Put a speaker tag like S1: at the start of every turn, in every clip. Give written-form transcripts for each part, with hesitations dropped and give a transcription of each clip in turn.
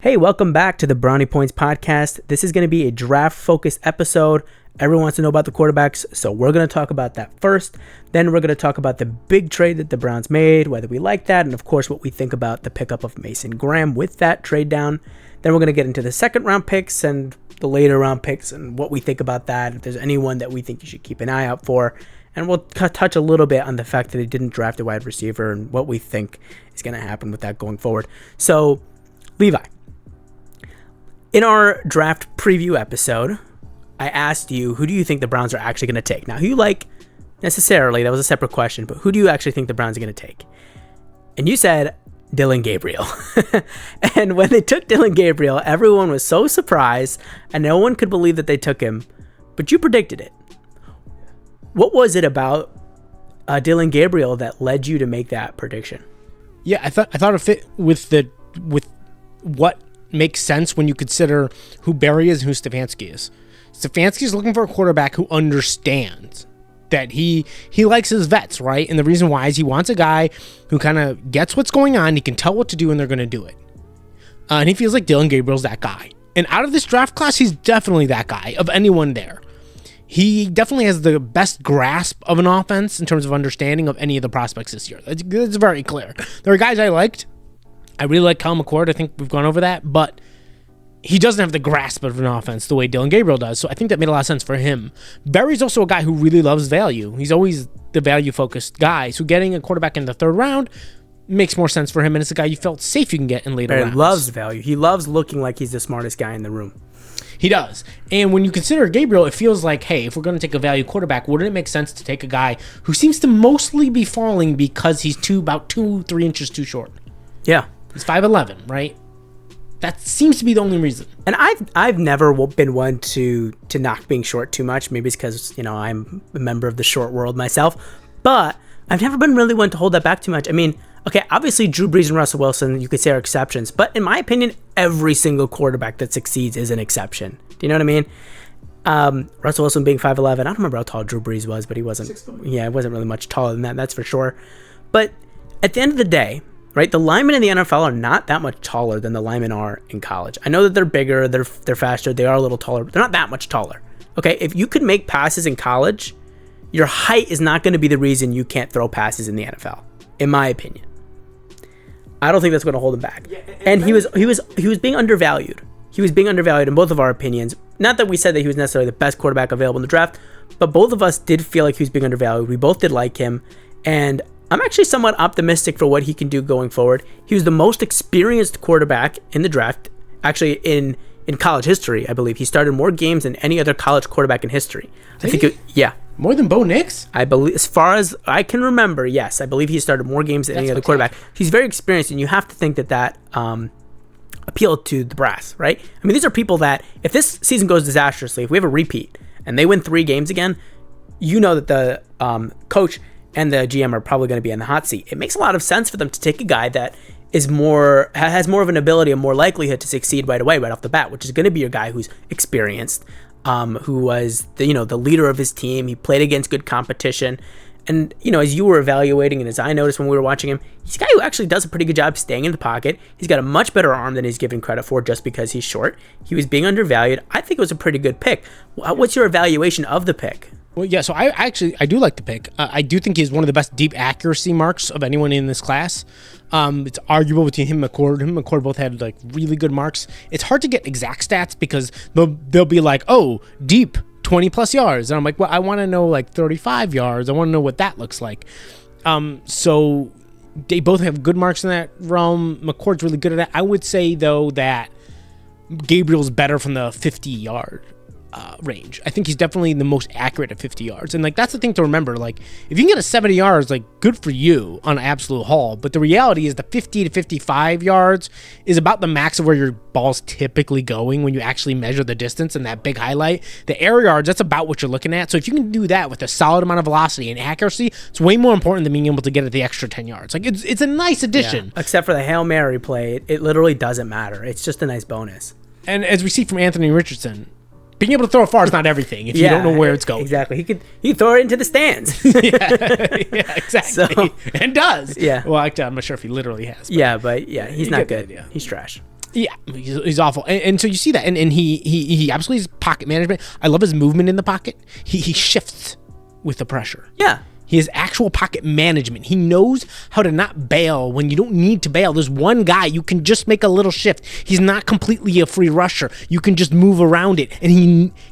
S1: Hey, welcome back to the Brownie Points podcast. This is going to be a draft-focused episode. Everyone wants to know about the quarterbacks, so we're going to talk about that first. Then we're going to talk about the big trade that the Browns made, whether we like that, and of course what we think about the pickup of Mason Graham with that trade down. Then we're going to get into the second-round picks and the later-round picks and what we think about that, if there's anyone that we think you should keep an eye out for. And we'll touch a little bit on the fact that they didn't draft a wide receiver and what we think is going to happen with that going forward. So, Levi. In our draft preview episode, I asked you, who do you think the Browns are actually going to take? Now, who you like necessarily, that was a separate question, but who do you actually think the Browns are going to take? And you said Dillion Gabriel. And when they took Dillion Gabriel, everyone was so surprised and no one could believe that they took him, but you predicted it. What was it about Dillion Gabriel that led you to make that prediction?
S2: Yeah, I thought it fit with what makes sense when you consider who Barry is and who Stefanski is. Stefanski is looking for a quarterback who understands that he likes his vets, right? And the reason why is he wants a guy who kind of gets what's going on, he can tell what to do, and they're going to do it. And he feels like Dillion Gabriel's that guy. And out of this draft class, he's definitely that guy, of anyone there. He definitely has the best grasp of an offense in terms of understanding of any of the prospects this year. That's very clear. There are guys I liked. I really like Kyle McCord. I think we've gone over that, but he doesn't have the grasp of an offense the way Dillion Gabriel does, so I think that made a lot of sense for him. Barry's also a guy who really loves value. He's always the value-focused guy, so getting a quarterback in the third round makes more sense for him, and it's a guy you felt safe you can get in later rounds.
S1: He loves value. He loves looking like he's the smartest guy in the room.
S2: He does. And when you consider Gabriel, it feels like, hey, if we're going to take a value quarterback, wouldn't it make sense to take a guy who seems to mostly be falling because he's about 2-3 inches too short?
S1: Yeah.
S2: He's 5'11", right? That seems to be the only reason.
S1: And I've never been one to knock being short too much. Maybe it's because, I'm a member of the short world myself. But I've never been really one to hold that back too much. I mean, okay, obviously Drew Brees and Russell Wilson, you could say, are exceptions. But in my opinion, every single quarterback that succeeds is an exception. Do you know what I mean? Russell Wilson being 5'11", I don't remember how tall Drew Brees was, but he wasn't. 6'4". Yeah, he wasn't really much taller than that, that's for sure. But at the end of the day, right, the linemen in the NFL are not that much taller than the linemen are in college. I know that they're bigger, they're faster, they are a little taller, but they're not that much taller. Okay, if you could make passes in college, your height is not going to be the reason you can't throw passes in the NFL, in my opinion. I don't think that's going to hold him back. Yeah, and he was being undervalued. He was being undervalued in both of our opinions. Not that we said that he was necessarily the best quarterback available in the draft, but both of us did feel like he was being undervalued. We both did like him, and I'm actually somewhat optimistic for what he can do going forward. He was the most experienced quarterback in the draft, actually in college history, I believe. He started more games than any other college quarterback in history. Yeah.
S2: More than Bo Nix?
S1: I believe, as far as I can remember, yes. I believe he started more games than any other quarterback. He's very experienced, and you have to think that appealed to the brass, right? I mean, these are people that, if this season goes disastrously, if we have a repeat, and they win 3 games again, you know that the coach and the GM are probably going to be in the hot seat. It makes a lot of sense for them to take a guy that has more of an ability and more likelihood to succeed right away, right off the bat, which is going to be your guy who's experienced, who was the leader of his team. He played against good competition. And, as you were evaluating and as I noticed when we were watching him, he's a guy who actually does a pretty good job staying in the pocket. He's got a much better arm than he's given credit for just because he's short. He was being undervalued. I think it was a pretty good pick. What's your evaluation of the pick?
S2: Well, yeah, so I do like the pick. I do think he's one of the best deep accuracy marks of anyone in this class. It's arguable between him and McCord. Him and McCord both had really good marks. It's hard to get exact stats because they'll be like, oh, deep 20 plus yards. And I'm like, well, I want to know 35 yards. I want to know what that looks like. So they both have good marks in that realm. McCord's really good at it. I would say, though, that Gabriel's better from the 50-yard range. I think he's definitely the most accurate at 50 yards. And that's the thing to remember. If you can get a 70 yards, good for you on an absolute haul. But the reality is the 50 to 55 yards is about the max of where your ball's typically going when you actually measure the distance and that big highlight. The air yards, that's about what you're looking at. So if you can do that with a solid amount of velocity and accuracy, it's way more important than being able to get at the extra 10 yards. It's a nice addition.
S1: Yeah. Except for the Hail Mary play, it literally doesn't matter. It's just a nice bonus.
S2: And as we see from Anthony Richardson, being able to throw far is not everything if you don't know where it's going.
S1: Exactly. He could throw it into the stands.
S2: yeah, exactly. And does.
S1: Yeah.
S2: Well, actually, I'm not sure if he literally has.
S1: But he's not good. He's trash.
S2: Yeah, he's awful. And so you see that. And he absolutely has pocket management. I love his movement in the pocket. He shifts with the pressure.
S1: Yeah.
S2: He has actual pocket management. He knows how to not bail when you don't need to bail. There's one guy, you can just make a little shift. He's not completely a free rusher. You can just move around it. And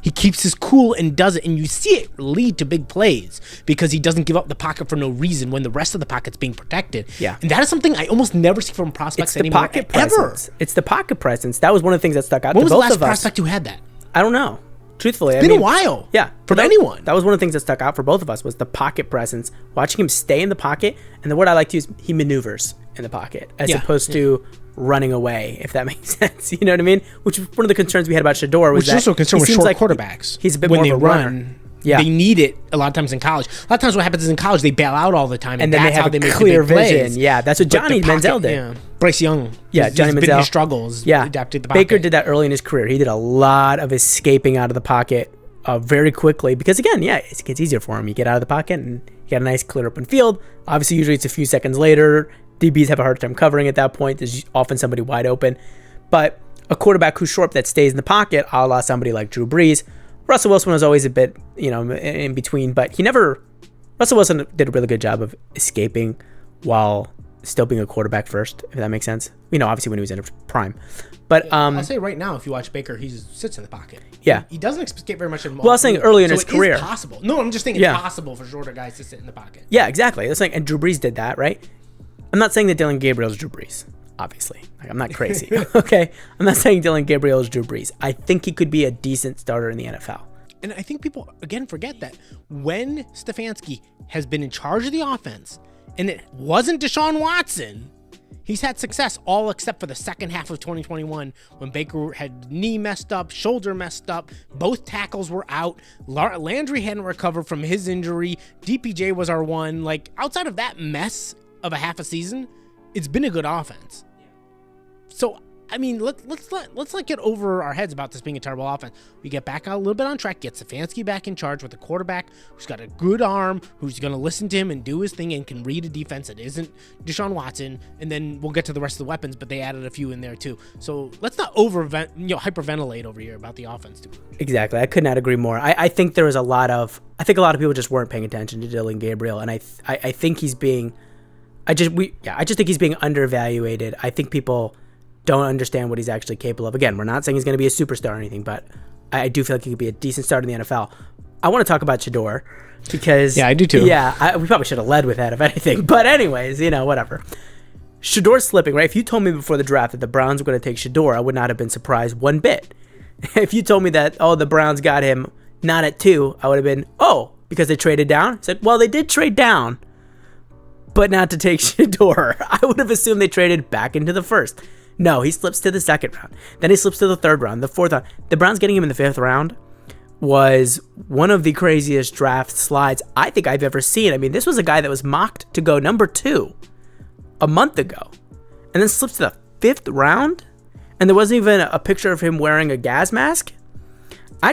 S2: he keeps his cool and does it. And you see it lead to big plays because he doesn't give up the pocket for no reason when the rest of the pocket's being protected.
S1: Yeah.
S2: And that is something I almost never see from prospects anymore.
S1: It's the pocket presence. It's the pocket presence. That was one of the things that stuck out to both of us.
S2: When was the last prospect who had that?
S1: I don't know. Truthfully,
S2: it's been a while.
S1: Yeah,
S2: from anyone.
S1: That was one of the things that stuck out for both of us was the pocket presence. Watching him stay in the pocket, and the word I like to use, he maneuvers in the pocket as opposed to running away. If that makes sense, you know what I mean? Which was one of the concerns we had about Shadeur was
S2: which is also a concern with short quarterbacks.
S1: He's a bit
S2: when
S1: more
S2: they
S1: of a runner.
S2: Yeah. They need it a lot of times in college. A lot of times what happens is in college they bail out all the time, and
S1: then
S2: that's
S1: they have
S2: how they make
S1: clear
S2: the big
S1: vision.
S2: Plays.
S1: Yeah, that's what Johnny Manziel did.
S2: Yeah. Bryce Young.
S1: Yeah, Johnny Manziel.
S2: His struggles.
S1: Yeah,
S2: adapted the pocket.
S1: Baker did that early in his career. He did a lot of escaping out of the pocket very quickly because again, it gets easier for him. You get out of the pocket and you got a nice clear open field. Obviously, usually it's a few seconds later. DBs have a hard time covering at that point. There's often somebody wide open. But a quarterback who's short that stays in the pocket, a la somebody like Drew Brees. Russell Wilson was always a bit, in between, but Russell Wilson did a really good job of escaping while still being a quarterback first, if that makes sense. Obviously when he was in his prime. But
S2: I'll say right now, if you watch Baker, he sits in the pocket.
S1: Yeah.
S2: He doesn't escape very much in
S1: Well, I was saying earlier in his career.
S2: It's possible. No, I'm just saying it's possible for shorter guys to sit in the pocket.
S1: Yeah, exactly. That's like, and Drew Brees did that, right? I'm not saying that Dillion Gabriel is Drew Brees, obviously. Like, I'm not crazy, okay? I'm not saying Dillion Gabriel is Drew Brees. I think he could be a decent starter in the NFL.
S2: And I think people, again, forget that when Stefanski has been in charge of the offense, and it wasn't Deshaun Watson, he's had success all except for the second half of 2021 when Baker had knee messed up, shoulder messed up, both tackles were out, Landry hadn't recovered from his injury, DPJ was our one. Like, outside of that mess of a half a season, it's been a good offense. So, I mean, let's not get over our heads about this being a terrible offense. We get back out a little bit on track, get Stefanski back in charge with a quarterback who's got a good arm, who's going to listen to him and do his thing and can read a defense that isn't Deshaun Watson, and then we'll get to the rest of the weapons, but they added a few in there too. So let's not hyperventilate over here about the offense too.
S1: Exactly. I could not agree more. I think there was a lot of people just weren't paying attention to Dillion Gabriel, and I think he's being I just think he's being undervaluated. I think people don't understand what he's actually capable of. Again, we're not saying he's going to be a superstar or anything, but I do feel like he could be a decent starter in the NFL. I want to talk about Shadeur because...
S2: Yeah, I do too.
S1: Yeah, we probably should have led with that, if anything. But anyways, whatever. Shadeur's slipping, right? If you told me before the draft that the Browns were going to take Shadeur, I would not have been surprised one bit. If you told me that, the Browns got him not at 2, I would have been, because they traded down? I said, well, they did trade down, but not to take Shadeur. I would have assumed they traded back into the first. No, he slips to the second round. Then he slips to the third round, the fourth round. The Browns getting him in the 5th round was one of the craziest draft slides I think I've ever seen. I mean, this was a guy that was mocked to go number 2 a month ago and then slips to the 5th round. And there wasn't even a picture of him wearing a gas mask. A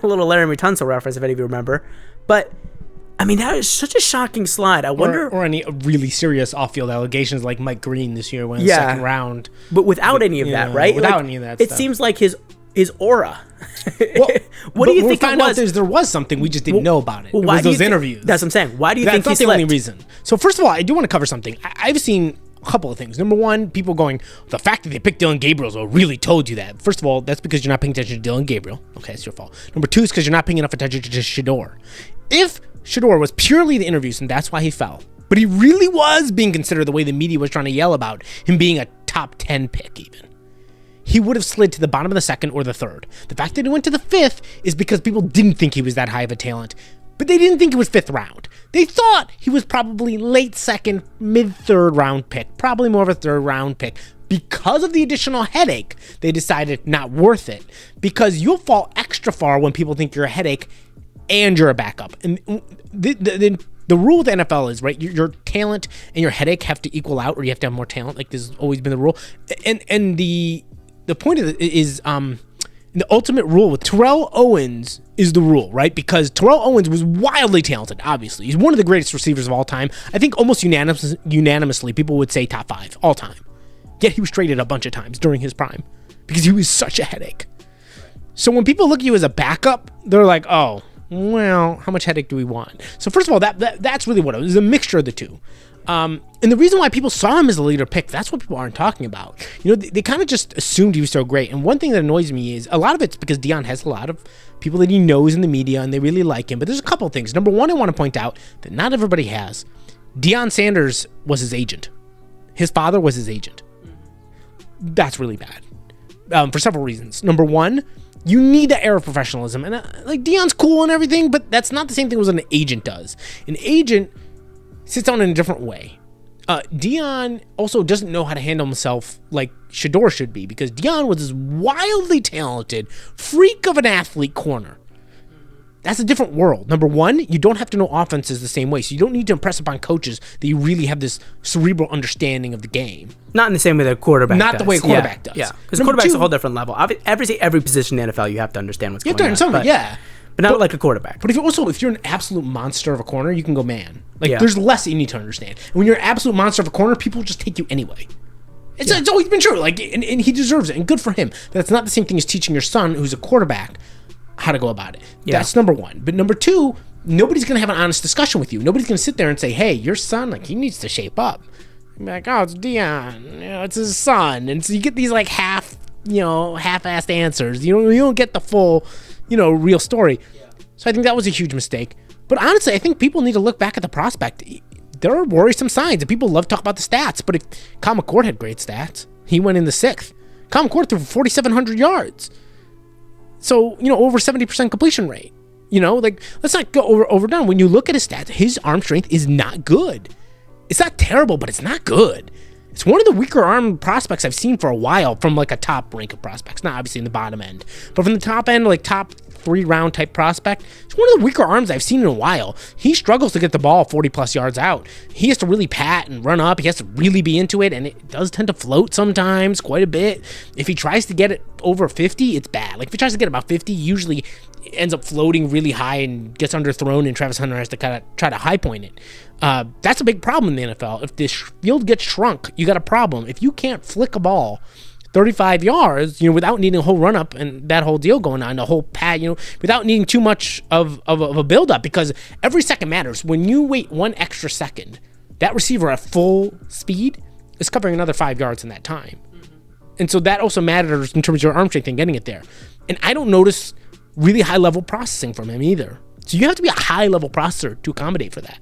S1: little Laramie Tunsil reference, if any of you remember. But I mean, that is such a shocking slide. I wonder...
S2: Or any really serious off-field allegations like Mike Green this year went in the second round.
S1: But without any of that, right?
S2: Without any of that
S1: It seems like his aura.
S2: Well,
S1: what do you think it was?
S2: There was something, we just didn't know about it. Well, it was those interviews.
S1: That's what I'm saying. Why do you think he slipped?
S2: That's not the only reason. So first of all, I do want to cover something. I've seen a couple of things. Number one, people going, the fact that they picked Dillion Gabriel really told you that. First of all, that's because you're not paying attention to Dillion Gabriel. Okay, it's your fault. Number two is because you're not paying enough attention to Shadeur. If Shadeur was purely the interviews, and that's why he fell, but he really was being considered the way the media was trying to yell about him being a top 10 pick even, he would have slid to the bottom of the 2nd or the 3rd. The fact that he went to the 5th is because people didn't think he was that high of a talent, but they didn't think it was 5th round. They thought he was probably late 2nd, mid 3rd round pick, probably more of a 3rd round pick. Because of the additional headache, they decided not worth it, because you'll fall extra far when people think you're a headache and you're a backup. And the rule with the NFL is, right, your talent and your headache have to equal out, or you have to have more talent. Like, this has always been the rule. And the point of it is, the ultimate rule with Terrell Owens is the rule, right? Because Terrell Owens was wildly talented, obviously. He's one of the greatest receivers of all time. I think almost unanimously people would say top 5 all time. Yet he was traded a bunch of times during his prime because he was such a headache. So when people look at you as a backup, they're like, oh, well, how much headache do we want? So first of all, that's really what it was, a mixture of the two. And the reason why people saw him as a leader pick, that's what people aren't talking about. You know, they kind of just assumed he was so great. And one thing that annoys me is a lot of it's because Dillon has a lot of people that he knows in the media and they really like him. But there's a couple of things. Number one, I want to point out that not everybody has. Dillon Sanders was his agent. His father was his agent. That's really bad for several reasons. Number one, you need that air of professionalism. And like Dillon's cool and everything, but that's not the same thing as what an agent does. An agent sits down in a different way. Dillon also doesn't know how to handle himself like Shadeur should be, because Dillon was this wildly talented freak of an athlete corner. That's a different world. Number one, you don't have to know offenses the same way, so you don't need to impress upon coaches that you really have this cerebral understanding of the game.
S1: Not in the same way that a quarterback does.
S2: Not the way a quarterback does.
S1: Yeah, because quarterback's a whole different level. Every position in the NFL, you have to understand what's going on. But not like a quarterback.
S2: But if you're an absolute monster of a corner, you can go man. There's less that you need to understand. And when you're an absolute monster of a corner, people just take you anyway. It's always been true. And he deserves it, and good for him. That's not the same thing as teaching your son, who's a quarterback, how to go about it. Yeah. That's number one. But number two, nobody's going to have an honest discussion with you. Nobody's going to sit there and say, hey, your son, he needs to shape up. You're like, oh, it's Dillon. It's his son. And so you get these half-assed answers. You don't get the full, real story. Yeah. So I think that was a huge mistake. But honestly, I think people need to look back at the prospect. There are worrisome signs, and people love to talk about the stats. But if Kyle McCord had great stats, he went in the 6th. Kyle McCord threw for 4,700 yards. So, over 70% completion rate. Let's not go overdone. When you look at his stats, his arm strength is not good. It's not terrible, but it's not good. It's one of the weaker arm prospects I've seen for a while from a top rank of prospects. Not obviously in the bottom end, but from the top end, top 3-round type prospect, it's one of the weaker arms I've seen in a while. He struggles to get the ball 40 plus yards out. He has to really pat and run up. He has to really be into it, and it does tend to float sometimes quite a bit. If he tries to get it over 50, it's bad. If he tries to get about 50, usually ends up floating really high and gets underthrown, and Travis Hunter has to kind of try to high point it. That's a big problem in the NFL. If this field gets shrunk, you got a problem. If you can't flick a ball 35 yards, without needing a whole run up and that whole deal going on, the whole pad, without needing too much of a build up, because every second matters. When you wait 1 extra second, that receiver at full speed is covering another 5 yards in that time. Mm-hmm. And so that also matters in terms of your arm strength and getting it there. And I don't notice really high level processing from him either. So you have to be a high level processor to accommodate for that.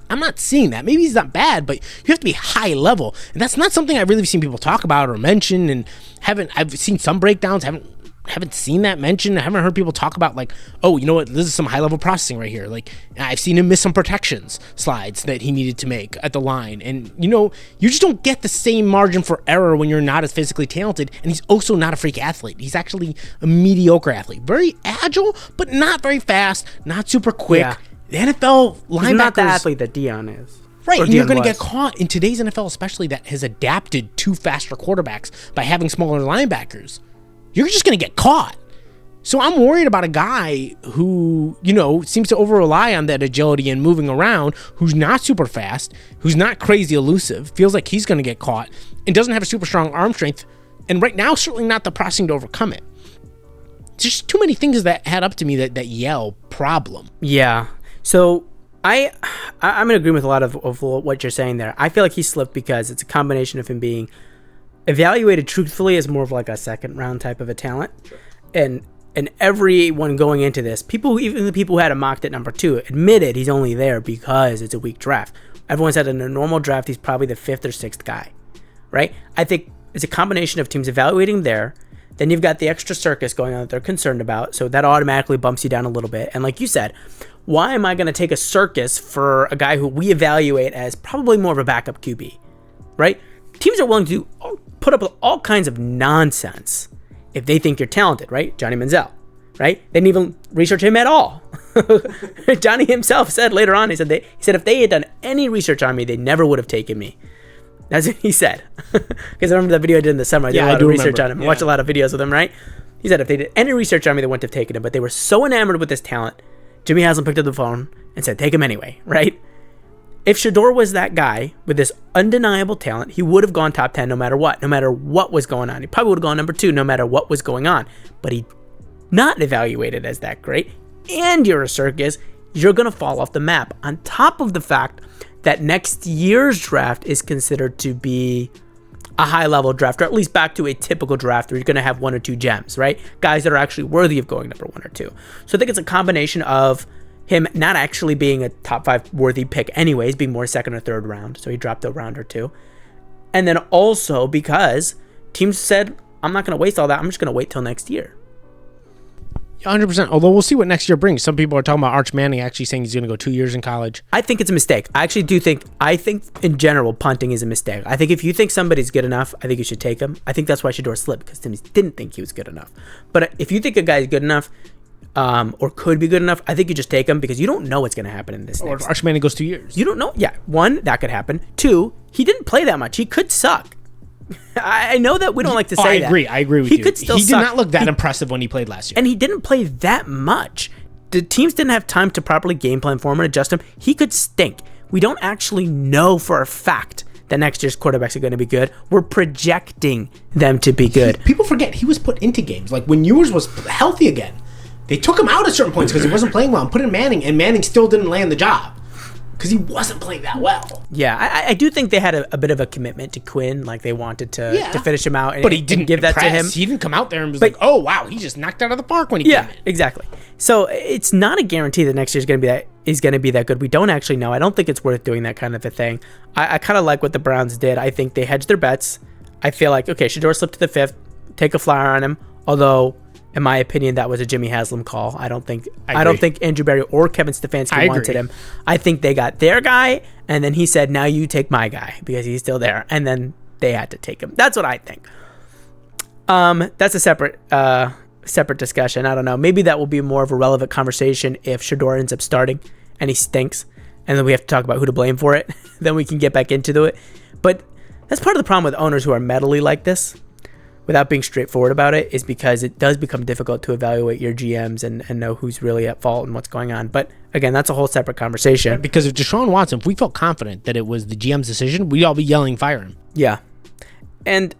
S2: I'm not seeing that. Maybe he's not bad, but you have to be high level. And that's not something I've really seen people talk about or mention, and I've seen some breakdowns, haven't seen that mentioned. I haven't heard people talk about oh, you know what, this is some high level processing right here. I've seen him miss some protections slides that he needed to make at the line. And you just don't get the same margin for error when you're not as physically talented. And he's also not a freak athlete. He's actually a mediocre athlete. Very agile, but not very fast, not super quick. Yeah. The NFL linebackers... He's not
S1: the athlete that Dillon is.
S2: Right, and you're going to get caught in today's NFL, especially that has adapted to faster quarterbacks by having smaller linebackers. You're just going to get caught. So I'm worried about a guy who, seems to over-rely on that agility and moving around, who's not super fast, who's not crazy elusive, feels like he's going to get caught, and doesn't have a super strong arm strength, and right now, certainly not the processing to overcome it. There's just too many things that add up to me that yell problem.
S1: Yeah. So I'm in agreement with a lot of what you're saying there. I feel like he slipped because it's a combination of him being evaluated truthfully as more of a second round type of a talent. Sure. And everyone going into this, even the people who had him mocked at number 2, admitted he's only there because it's a weak draft. Everyone said in a normal draft, he's probably the 5th or 6th guy, right? I think it's a combination of teams evaluating there. Then you've got the extra circus going on that they're concerned about. So that automatically bumps you down a little bit. And like you said, why am I going to take a circus for a guy who we evaluate as probably more of a backup QB, right? Teams are willing to put up with all kinds of nonsense if they think you're talented, right? Johnny Manziel, right? They didn't even research him at all. Johnny himself said later on, he said if they had done any research on me, they never would have taken me. That's what he said. Because I remember that video I did in the summer. I did a lot of research on him. I watched a lot of videos with him, right? He said if they did any research on me, they wouldn't have taken him. But they were so enamored with this talent, Jimmy Haslam picked up the phone and said, take him anyway, right? If Shadeur was that guy with this undeniable talent, he would have gone top 10 no matter what was going on. He probably would have gone number 2 no matter what was going on. But he not evaluated as that great, and you're a circus, you're going to fall off the map. On top of the fact that next year's draft is considered to be a high-level draft, or at least back to a typical draft where you're going to have 1 or 2 gems, right? Guys that are actually worthy of going number 1 or 2. So I think it's a combination of him not actually being a top 5 worthy pick anyways, being more second or third round, so he dropped a round or 2. And then also because teams said, I'm not going to waste all that, I'm just going to wait till next year.
S2: 100%. Although we'll see what next year brings. Some people are talking about Arch Manning actually saying he's going to go 2 years in college.
S1: I think it's a mistake. I think in general, punting is a mistake. I think if you think somebody's good enough, I think you should take him. I think that's why Shadeur slipped, because Timmy didn't think he was good enough. But if you think a guy's good enough, or could be good enough, I think you just take him, because you don't know what's going to happen in this.
S2: Or if Arch Manning goes 2 years.
S1: You don't know. Yeah. 1, that could happen. 2, he didn't play that much. He could suck. I know that we don't like to say that.
S2: I agree with you.
S1: He could still
S2: He
S1: suck.
S2: did not look that impressive when he played last year.
S1: And he didn't play that much. The teams didn't have time to properly game plan for him and adjust him. He could stink. We don't actually know for a fact that next year's quarterbacks are going to be good. We're projecting them to be good.
S2: People forget he was put into games. Like when Ewers was healthy again, they took him out at certain points because he wasn't playing well and put in Manning, and Manning still didn't land the job because he wasn't playing that well.
S1: Yeah, I do think they had a bit of a commitment to Quinn. Like they wanted to finish him out,
S2: but he didn't
S1: give that to him.
S2: He didn't come out there and was like, "Oh wow, he just knocked out of the park when he came in."
S1: Exactly. So it's not a guarantee that next year's going to be that good. We don't actually know. I don't think it's worth doing that kind of a thing. I kind of like what the Browns did. I think they hedged their bets. I feel like, okay, Shadeur slipped to the 5th. Take a flyer on him. Although, in my opinion, that was a Jimmy Haslam call. I don't think Andrew Berry or Kevin Stefanski wanted him. I think they got their guy, and then he said, now you take my guy, because he's still there. And then they had to take him. That's what I think. That's a separate discussion. I don't know. Maybe that will be more of a relevant conversation if Shadeur ends up starting and he stinks, and then we have to talk about who to blame for it. Then we can get back into it. But that's part of the problem with owners who are meddly like this, without being straightforward about it, is because it does become difficult to evaluate your GMs and know who's really at fault and what's going on. But again, that's a whole separate conversation.
S2: Because if Deshaun Watson, if we felt confident that it was the GM's decision, we'd all be yelling, fire him.
S1: Yeah. And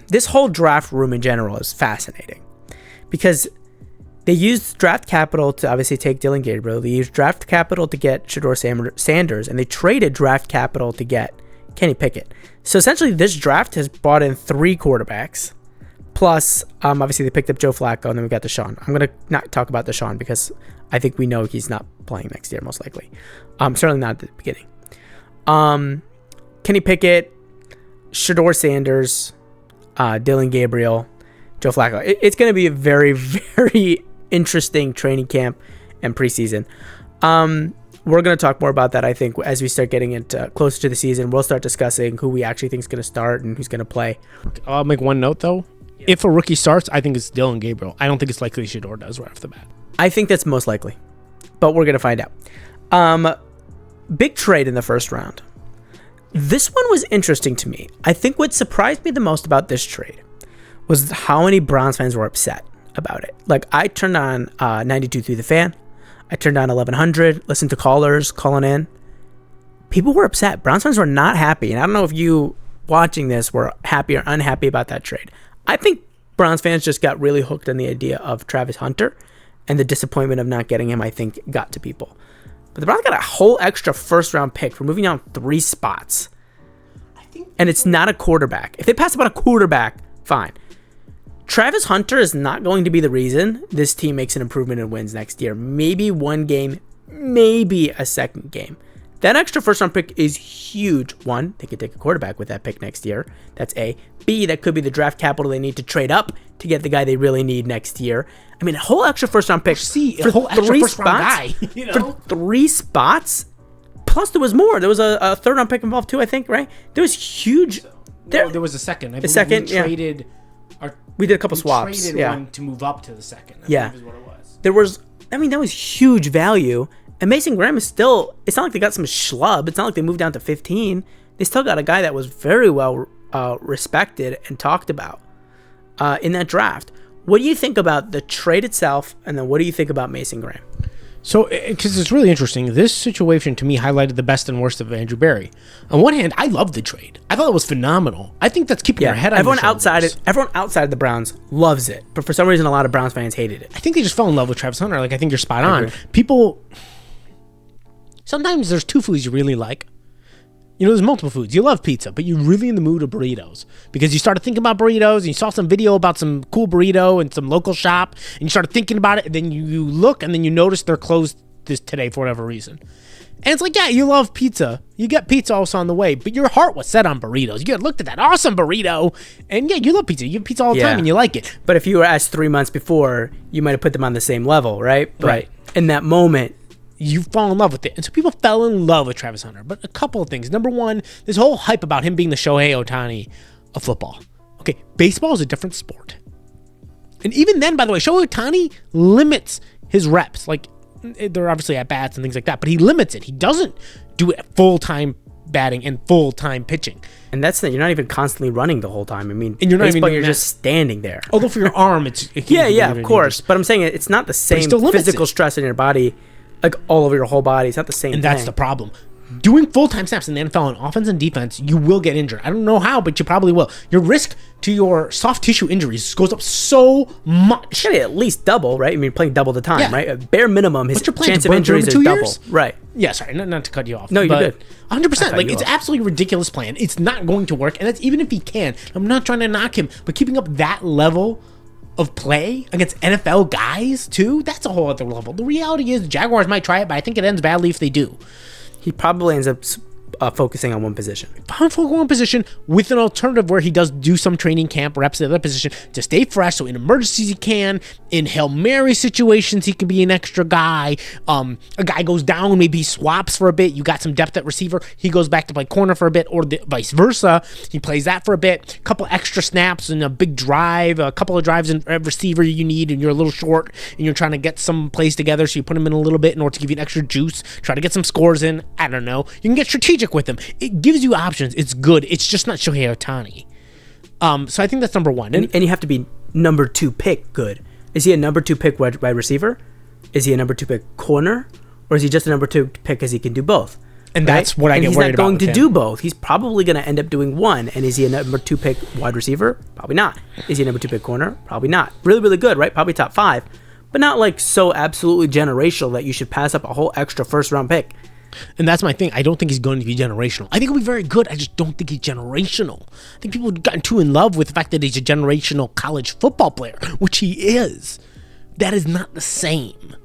S1: this whole draft room in general is fascinating, because they used draft capital to obviously take Dillion Gabriel. They used draft capital to get Shadeur Sanders, and they traded draft capital to get Kenny Pickett. So essentially, this draft has brought in 3 quarterbacks, plus obviously they picked up Joe Flacco, and then we got Deshaun. I'm going to not talk about Deshaun because I think we know he's not playing next year, most likely. Certainly not at the beginning. Kenny Pickett, Shadeur Sanders, Dillion Gabriel, Joe Flacco. It's going to be a very, very interesting training camp and preseason. We're going to talk more about that, I think, as we start getting into closer to the season. We'll start discussing who we actually think is going to start and who's going to play.
S2: I'll make one note, though. Yeah. If a rookie starts, I think it's Dillion Gabriel. I don't think it's likely Shadeur does right off the bat.
S1: I think that's most likely, but we're going to find out. Big trade in the first round. This one was interesting to me. I think what surprised me the most about this trade was how many Browns fans were upset about it. Like, I turned on 92 through the fan. I turned on 1100, listened to callers calling in. People were upset. Browns fans were not happy. And I don't know if you watching this were happy or unhappy about that trade. I think Browns fans just got really hooked on the idea of Travis Hunter, and the disappointment of not getting him, I think, got to people. But the Browns got a whole extra first-round pick for moving down 3 spots. And it's not a quarterback. If they pass about a quarterback, fine. Travis Hunter is not going to be the reason this team makes an improvement and wins next year. Maybe one game, maybe a second game. That extra first-round pick is huge. 1, they could take a quarterback with that pick next year. That's A. B, that could be the draft capital they need to trade up to get the guy they really need next year. I mean, a whole extra first-round pick
S2: for a whole extra
S1: 3
S2: first-round
S1: spots.
S2: Guy, you know?
S1: For 3 spots? Plus, there was more. There was a third-round pick involved too, I think, right? There was huge.
S2: There was a second.
S1: The second,
S2: we traded.
S1: We did a couple swaps.
S2: Traded one to move up to the second.
S1: Yeah.
S2: Is what it was.
S1: There was, I mean, that was huge value. And Mason Graham is still, it's not like they got some schlub. It's not like they moved down to 15. They still got a guy that was very well respected and talked about in that draft. What do you think about the trade itself? And then what do you think about Mason Graham?
S2: So, because it's really interesting, this situation to me highlighted the best and worst of Andrew Berry. On one hand, I love the trade. I thought it was phenomenal. I think that's keeping your head on
S1: everyone
S2: your shoulders.
S1: Everyone outside of the Browns loves it, but for some reason, a lot of Browns fans hated it.
S2: I think they just fell in love with Travis Hunter. Like, I think you're spot on.
S1: Agree.
S2: People, sometimes there's two foods you really like. You know, there's multiple foods. You love pizza, but you're really in the mood of burritos because you started thinking about burritos and you saw some video about some cool burrito in some local shop and you started thinking about it and then you look and then you notice they're closed today for whatever reason. And it's like, yeah, you love pizza. You get pizza also on the way, but your heart was set on burritos. You had looked at that awesome burrito and yeah, you love pizza. You have pizza all the time and you like it.
S1: But if you were asked 3 months before, you might have put them on the same level, right? But
S2: right.
S1: in that moment,
S2: you fall in love with it. And so people fell in love with Travis Hunter. But a couple of things. Number one, this whole hype about him being the Shohei Ohtani of football. Okay, baseball is a different sport. And even then, by the way, Shohei Ohtani limits his reps. Like, they're obviously at bats and things like that, but he limits it. He doesn't do it full-time batting and full-time pitching.
S1: And that's the, you're not even constantly running the whole time. I mean,
S2: and you're not
S1: baseball,
S2: even
S1: you're just standing there.
S2: Although for your arm, it
S1: yeah, of course. But I'm saying it's not the same physical stress in your body, like all over your whole body. It's not the same thing.
S2: And that's the problem. Doing full-time snaps in the NFL on offense and defense, you will get injured. I don't know how, but you probably will. Your risk to your soft tissue injuries goes up so much.
S1: You gotta at least double, right? I mean, playing double the time, right? A bare minimum, his chance of
S2: burn
S1: injuries is double. Right.
S2: Yeah, sorry, not to cut you off.
S1: No, you're good.
S2: 100%. Like, it's absolutely ridiculous plan. It's not going to work, and that's even if he can. I'm not trying to knock him, but keeping up that level of play against NFL guys, too, that's a whole other level. The reality is the Jaguars might try it, but I think it ends badly if they do.
S1: He probably ends up focusing on one position.
S2: Focusing on one position with an alternative where he does do some training camp reps at the other position to stay fresh. So in emergencies he can. In Hail Mary situations he can be an extra guy. A guy goes down, maybe he swaps for a bit. You got some depth at receiver. He goes back to play corner for a bit, or vice versa. He plays that for a bit. A couple extra snaps and a big drive. A couple of drives in receiver you need, and you're a little short, and you're trying to get some plays together. So you put him in a little bit in order to give you an extra juice. Try to get some scores in. I don't know. You can get strategic with him. It gives you options. It's good. It's just not Shohei Ohtani. So I think that's number one.
S1: And you have to be number 2 pick good. Is he a number 2 pick wide receiver? Is he a number 2 pick corner? Or is he just a number 2 pick because he can do both?
S2: And that's what I get worried about.
S1: He's not going to do both. He's probably going to end up doing one. And is he a number 2 pick wide receiver? Probably not. Is he a number 2 pick corner? Probably not. Really, really good, right? Probably top 5. But not like so absolutely generational that you should pass up a whole extra first round pick.
S2: And that's my thing. I don't think he's going to be generational. I think he'll be very good. I just don't think he's generational. I think people have gotten too in love with the fact that he's a generational college football player, which he is. That is not the same.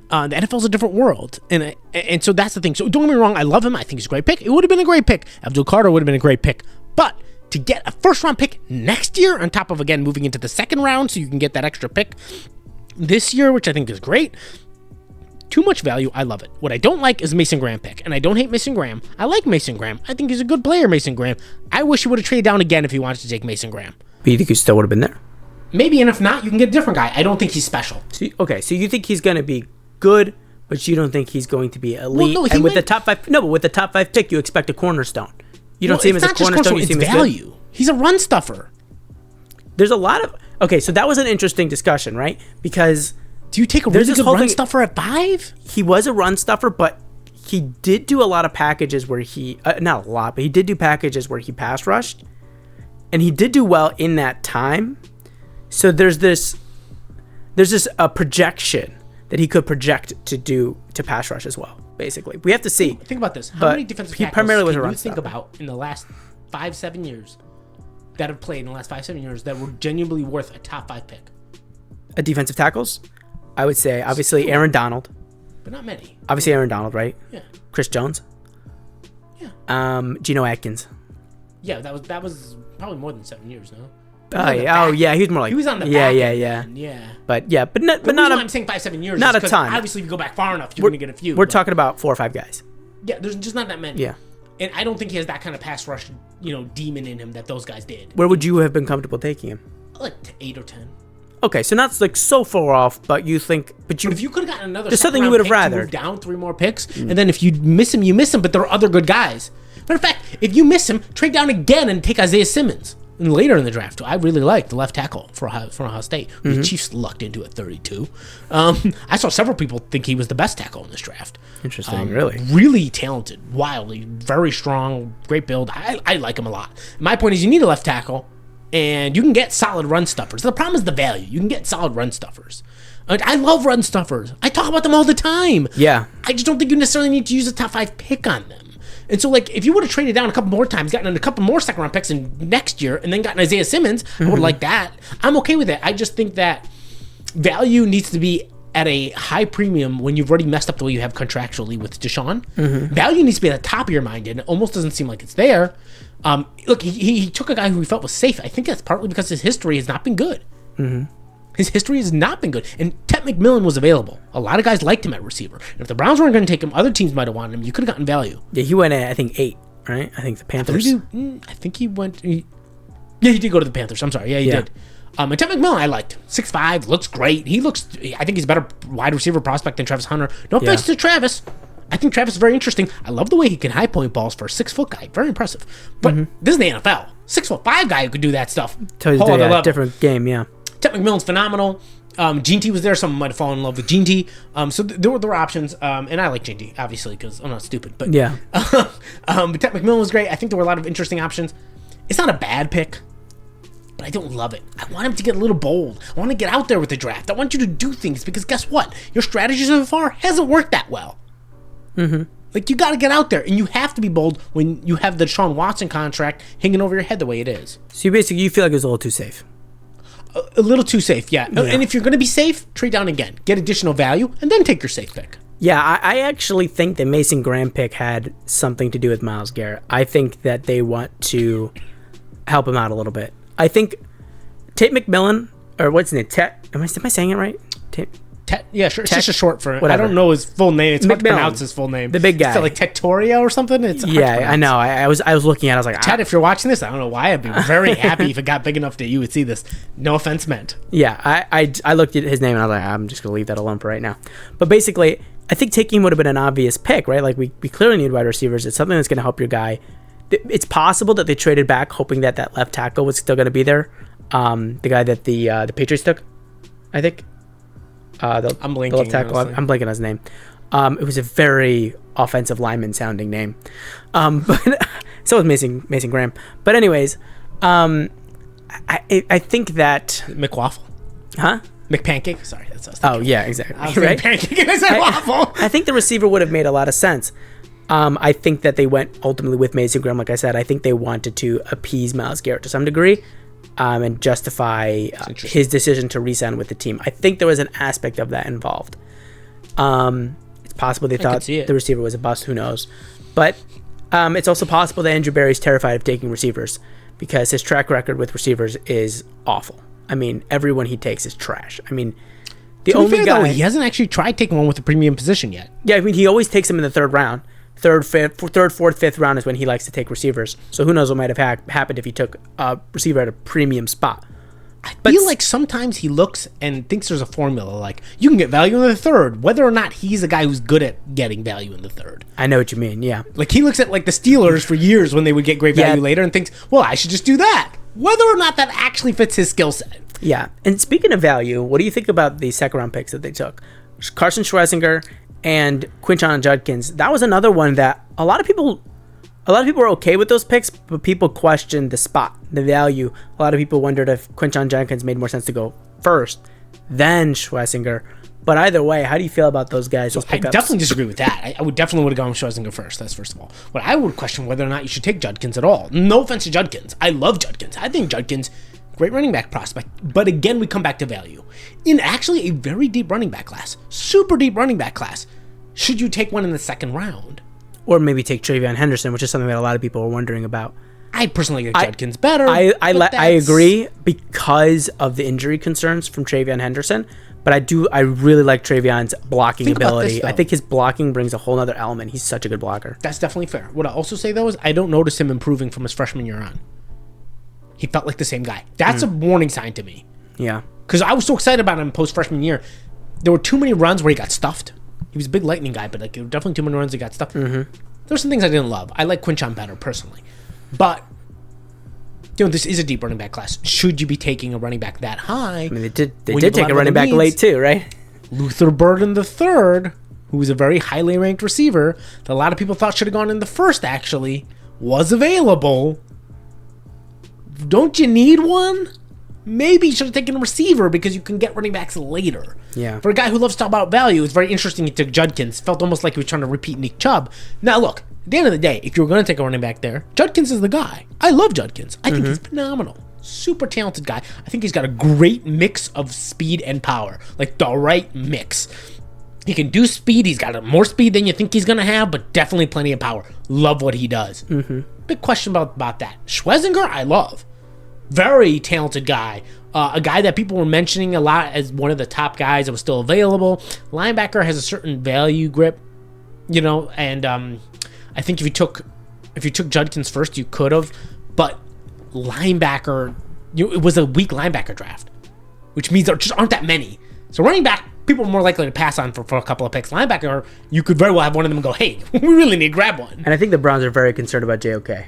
S2: The NFL is a different world. And so that's the thing. So don't get me wrong. I love him. I think he's a great pick. It would have been a great pick. Abdul Carter would have been a great pick. But to get a first round pick next year on top of, again, moving into the second round so you can get that extra pick this year, which I think is great. Too much value. I love it. What I don't like is Mason Graham pick. And I don't hate Mason Graham. I like Mason Graham. I think he's a good player, Mason Graham. I wish he would have traded down again if he wanted to take Mason Graham.
S1: But you think he still would have been there?
S2: Maybe, and if not, you can get a different guy. I don't think he's special.
S1: So you think he's going to be good, but you don't think he's going to be elite? Well, no, and with the top 5, but with the top 5 pick, you expect a cornerstone. You don't see him as a cornerstone. You see him as value.
S2: He's a run stuffer.
S1: There's a lot of... Okay, so that was an interesting discussion, right? Because...
S2: Do you take a really good run stuffer at 5?
S1: He was a run stuffer, but he did do a lot of packages where he... not a lot, but he did do packages where he pass rushed. And he did do well in that time. So there's this projection that he could project to pass rush as well, basically. We have to see.
S2: Think about this. How many defensive tackles can you think about in the last 5-7 years that have played in the last 5-7 years that were genuinely worth a top 5 pick?
S1: A defensive tackles? I would say, obviously, Aaron Donald.
S2: But not many.
S1: Obviously, Aaron Donald, right?
S2: Yeah.
S1: Chris Jones.
S2: Yeah.
S1: Geno Atkins.
S2: Yeah, that was probably more than 7 years, no?
S1: Yeah, he was more like...
S2: He was on the
S1: back
S2: end.
S1: Yeah. But not
S2: I'm saying 5-7 years.
S1: Not a ton.
S2: Obviously, if you go back far enough, you're going to get a few.
S1: We're talking about 4 or 5 guys.
S2: Yeah, there's just not that many.
S1: Yeah.
S2: And I don't think he has that kind of pass rush, demon in him that those guys did.
S1: Where would you have been comfortable taking him?
S2: Like 8 or 10.
S1: Okay, so not like so far off, but you think, but
S2: if you could have gotten another,
S1: there's something you would have rather
S2: down 3 more picks, and then if you miss him, you miss him. But there are other good guys. Matter of fact, if you miss him, trade down again and take Isaiah Simmons. And later in the draft, I really liked the left tackle for Ohio State. The Chiefs lucked into at 32. I saw several people think he was the best tackle in this draft.
S1: Interesting, really.
S2: Really talented, wildly, very strong, great build. I like him a lot. My point is you need a left tackle, and you can get solid run stuffers. The problem is the value. You can get solid run stuffers. I love run stuffers. I talk about them all the time.
S1: Yeah.
S2: I just don't think you necessarily need to use a top 5 pick on them. And so, like, if you would have traded down a couple more times, gotten a couple more second-round picks in next year, and then gotten Isaiah Simmons, I would like that. I'm okay with it. I just think that value needs to be at a high premium when you've already messed up the way you have contractually with Deshaun. Value needs to be at the top of your mind, and it almost doesn't seem like it's there. Look, he took a guy who he felt was safe. I think that's partly because his history has not been good. His history has not been good. And Ted McMillan was available. A lot of guys liked him at receiver. And if the Browns weren't going to take him, other teams might have wanted him. You could have gotten value.
S1: Yeah, he went at, I think, 8, right? I think the Panthers.
S2: I think he went... he did go to the Panthers. I'm sorry. Yeah, he did. And Ted McMillan, I liked. 6'5", looks great. I think he's a better wide receiver prospect than Travis Hunter. No offense to Travis. I think Travis is very interesting. I love the way he can high point balls for a 6-foot guy. Very impressive. But this is the NFL. 6'5" guy who could do that stuff.
S1: Totally different game, yeah.
S2: Ted McMillan's phenomenal. Gene T was there. Someone might have fallen in love with Gene T. So there were options. And I like Gene T, obviously, because I'm not stupid. But
S1: yeah.
S2: But Ted McMillan was great. I think there were a lot of interesting options. It's not a bad pick, but I don't love it. I want him to get a little bold. I want to get out there with the draft. I want you to do things because guess what? Your strategy so far hasn't worked that well. Like, you got to get out there, and you have to be bold when you have the Deshaun Watson contract hanging over your head the way it is.
S1: So you feel like it was a little too safe.
S2: A little too safe, yeah. And if you're going to be safe, trade down again. Get additional value, and then take your safe pick.
S1: Yeah, I actually think the Mason Graham pick had something to do with Myles Garrett. I think that they want to help him out a little bit. I think Tate McMillan, or what's his name? Am I saying it right?
S2: Yeah, sure. It's just a short for it. I don't know his full name. It's hard to pronounce his full name.
S1: The big guy.
S2: Is it like Tetoria or something? It's
S1: I know. I was looking at it. I was like,
S2: Ted, if you're watching this, I don't know why. I'd be very happy if it got big enough that you would see this. No offense meant.
S1: Yeah, I looked at his name and I was like, I'm just going to leave that alone for right now. But basically, I think taking him would have been an obvious pick, right? Like, we clearly need wide receivers. It's something that's going to help your guy. It's possible that they traded back hoping that left tackle was still going to be there. The guy that the Patriots took, I think.
S2: I'm blanking.
S1: The left tackle. I'm blanking on his name. It was a very offensive lineman sounding name. But so was Mason Graham. But anyways, I think that
S2: McWaffle.
S1: Huh?
S2: McPancake. Sorry, that's us.
S1: Oh yeah, exactly.
S2: I was right. Pancake and I said waffle.
S1: I think the receiver would have made a lot of sense. I think that they went ultimately with Mason Graham. Like I said, I think they wanted to appease Myles Garrett to some degree. And justify his decision to re-sign with the team. I think there was an aspect of that involved. It's possible they thought the receiver was a bust. Who knows? But it's also possible that Andrew Berry's terrified of taking receivers because his track record with receivers is awful. I mean, everyone he takes is trash. I mean, the only guy...
S2: he hasn't actually tried taking one with a premium position yet.
S1: Yeah, I mean, he always takes them in the third round. Third, fourth, fifth round is when he likes to take receivers. So who knows what might have happened if he took a receiver at a premium spot.
S2: I feel like sometimes he looks and thinks there's a formula. Like, you can get value in the third, whether or not he's a guy who's good at getting value in the third.
S1: I know what you mean, yeah.
S2: Like, he looks at, like, the Steelers for years when they would get great value later and thinks, well, I should just do that. Whether or not that actually fits his skill set.
S1: Yeah. And speaking of value, what do you think about the second-round picks that they took? Carson Schwesinger and Quinshon Judkins. That was another one that a lot of people were okay with those picks, but people questioned the spot, the value. A lot of people wondered if Quinshon Judkins made more sense to go first, then Schwesinger. But either way, how do you feel about those guys?
S2: I definitely disagree with that. I would definitely would have gone with Schwesinger first. That's first of all. But I would question whether or not you should take Judkins at all. No offense to Judkins. I love Judkins. I think Judkins, great running back prospect. But again, we come back to value. In actually a very deep running back class, super deep running back class, should you take one in the second round?
S1: Or maybe take TreVeyon Henderson, which is something that a lot of people are wondering about.
S2: I personally like Judkins better.
S1: I agree because of the injury concerns from TreVeyon Henderson, but I really like TreVeyon's blocking ability. I think his blocking brings a whole other element. He's such a good blocker.
S2: That's definitely fair. What I also say, though, is I don't notice him improving from his freshman year on. He felt like the same guy. That's a warning sign to me.
S1: Yeah.
S2: Because I was so excited about him post-freshman year. There were too many runs where he got stuffed. He was a big lightning guy, but there were definitely too many runs he got stuffed. There were some things I didn't love. I like Quinshon better, personally. But this is a deep running back class. Should you be taking a running back that high?
S1: I mean, they did take a running back late too, right?
S2: Luther Burden III, who was a very highly ranked receiver that a lot of people thought should have gone in the first, actually, was available. Don't you need one? Maybe you should have taken a receiver because you can get running backs later.
S1: Yeah.
S2: For a guy who loves to talk about value, it's very interesting he took Judkins. Felt almost like he was trying to repeat Nick Chubb. Now, look, at the end of the day, if you were going to take a running back there, Judkins is the guy. I love Judkins. I think he's phenomenal. Super talented guy. I think he's got a great mix of speed and power. Like the right mix. He can do speed. He's got more speed than you think he's going to have, but definitely plenty of power. Love what he does. Big question about that. Schwesinger, I love. Very talented guy. A guy that people were mentioning a lot as one of the top guys that was still available. Linebacker has a certain value grip, and I think if you took Judkins first, you could have, but linebacker, it was a weak linebacker draft, which means there just aren't that many. So running back, people are more likely to pass on for a couple of picks. Linebacker, you could very well have one of them go, hey, we really need to grab one.
S1: And I think the Browns are very concerned about JOK.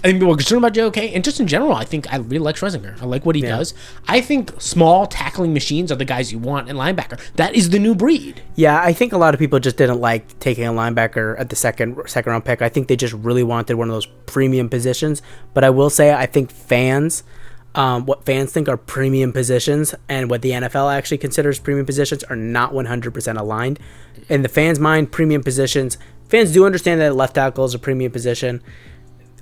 S2: I think people are concerned about JOK, and just in general, I think I really like Schwesinger. I like what he does. I think small tackling machines are the guys you want in linebacker. That is the new breed.
S1: Yeah, I think a lot of people just didn't like taking a linebacker at the second round pick. I think they just really wanted one of those premium positions. But I will say, I think fans, what fans think are premium positions and what the NFL actually considers premium positions are not 100% aligned. In the fans' mind, premium positions, fans do understand that left tackle is a premium position,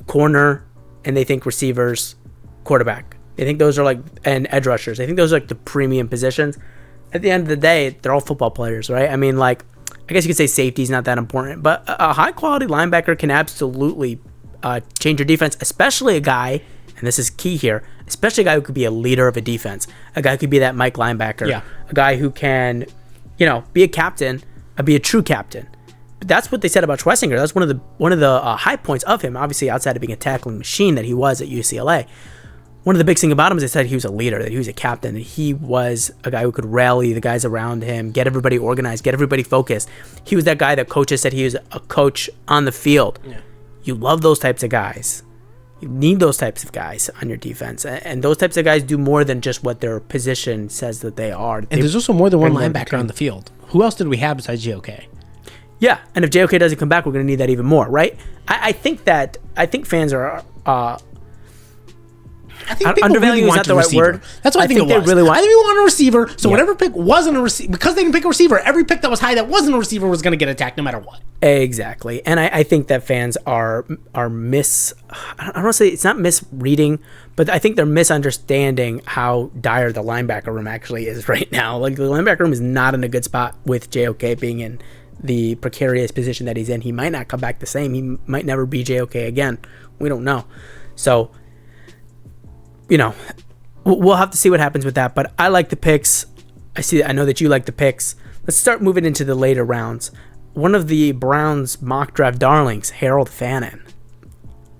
S1: corner, and they think receivers, quarterback. They think those are and edge rushers. They think those are the premium positions. At the end of the day, they're all football players, right? I mean, I guess you could say safety is not that important, but a high quality linebacker can absolutely change your defense, especially a guy, and this is key here, especially a guy who could be a leader of a defense. A guy who could be that Mike linebacker.
S2: Yeah.
S1: A guy who can, be a captain, be a true captain. But that's what they said about Schwesinger. That's one of the high points of him, obviously outside of being a tackling machine that he was at UCLA. One of the big things about him is they said he was a leader, that he was a captain, that he was a guy who could rally the guys around him, get everybody organized, get everybody focused. He was that guy that coaches said he was a coach on the field. Yeah. You love those types of guys. You need those types of guys on your defense. And those types of guys do more than just what their position says that they are.
S2: And there's also more than one linebacker on the field. Who else did we have besides JOK?
S1: Yeah, and if JOK doesn't come back, we're going to need that even more, right? I think fans are.
S2: I think people really want the right word. That's what I think it was.
S1: They really want.
S2: I think we want a receiver. So whatever pick wasn't a receiver, because they didn't pick a receiver, every pick that was high that wasn't a receiver was going to get attacked no matter what.
S1: Exactly, and I think that fans are I don't want to say it's not misreading, but I think they're misunderstanding how dire the linebacker room actually is right now. The linebacker room is not in a good spot with JOK being in the precarious position that he's in. He might not come back the same. He might never be JOK again. We don't know. So, we'll have to see what happens with that. But I like the picks. I know that you like the picks. Let's start moving into the later rounds. One of the Browns mock draft darlings, Harold Fannin.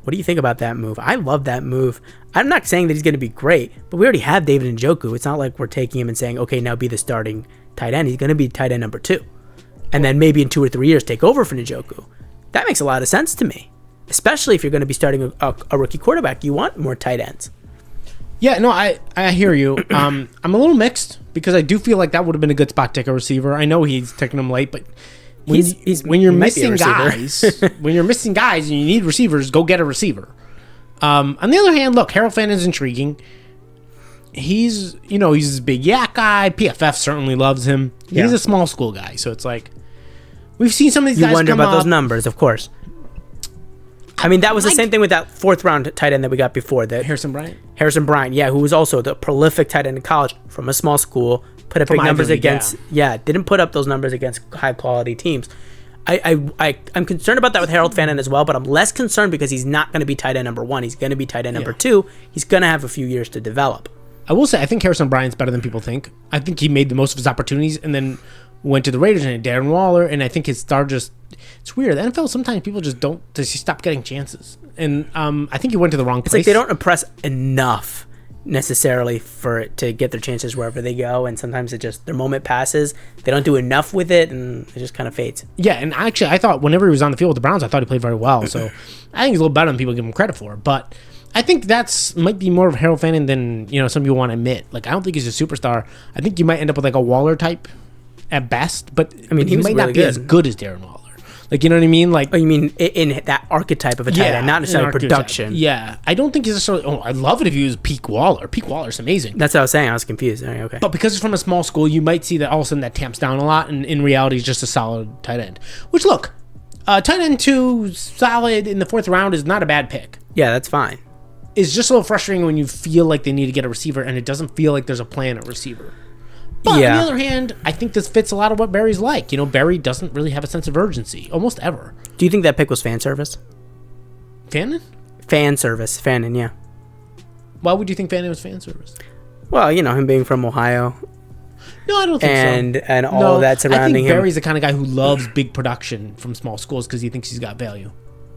S1: What do you think about that move? I love that move. I'm not saying that he's going to be great, but we already have David Njoku. It's not like we're taking him and saying, okay, now be the starting tight end. He's going to be tight end number 2. And then maybe in 2 or 3 years take over for Njoku. That makes a lot of sense to me, especially if you're going to be starting a rookie quarterback. You want more tight ends.
S2: Yeah, no, I hear you. I'm a little mixed because I do feel like that would have been a good spot to take a receiver. I know he's taking them late, but when you're missing guys and you need receivers, go get a receiver. On the other hand, look, Harold Fannin is intriguing. He's this big yak guy. PFF certainly loves him. Yeah. He's a small school guy, so it's like we've seen some of these guys.
S1: You wonder about those numbers, of course. I mean, that was the same thing with that 4th round tight end that we got before. That
S2: Harrison Bryant,
S1: yeah, who was also the prolific tight end in college from a small school, put up big numbers against, didn't put up those numbers against high quality teams. I'm concerned about that with Harold Fannin as well, but I'm less concerned because he's not going to be tight end number 1. He's going to be tight end number 2. He's going to have a few years to develop.
S2: I will say, I think Harrison Bryant's better than people think. I think he made the most of his opportunities and then went to the Raiders and Darren Waller, and I think his star it's weird. The NFL, sometimes people just stop getting chances. And I think he went to the wrong place.
S1: It's like they don't impress enough necessarily for it to get their chances wherever they go, and sometimes their moment passes. They don't do enough with it, and it just kind of fades.
S2: Yeah, and actually, I thought whenever he was on the field with the Browns, I thought he played very well. So I think he's a little better than people give him credit for. But I think that's might be more of Harold Fannin than some people want to admit. Like, I don't think he's a superstar. I think you might end up with like a Waller type at best, but I mean, he might not be as good as Darren Waller. Like, you know what I mean? Like,
S1: oh, you mean in that archetype of a tight end, not necessarily production.
S2: Yeah, I don't think he's necessarily. Oh, I'd love it if he was peak Waller. Peak Waller's amazing.
S1: That's what I was saying. I was confused. Okay.
S2: But because he's from a small school, you might see that all of a sudden that tamps down a lot, and in reality, he's just a solid tight end. Which, look, tight end 2 solid in the 4th round is not a bad pick.
S1: Yeah, that's fine.
S2: It's just a little frustrating when you feel like they need to get a receiver, and it doesn't feel like there's a plan at receiver. But on the other hand, I think this fits a lot of what Barry's like. Barry doesn't really have a sense of urgency, almost ever.
S1: Do you think that pick was fan service?
S2: Fannin?
S1: Fan service. Fannin, yeah.
S2: Why would you think Fannin was fan service?
S1: Well, him being from Ohio.
S2: No, I don't think so.
S1: And all of that surrounding him.
S2: I think Barry's the kind of guy who loves big production from small schools because he thinks he's got value.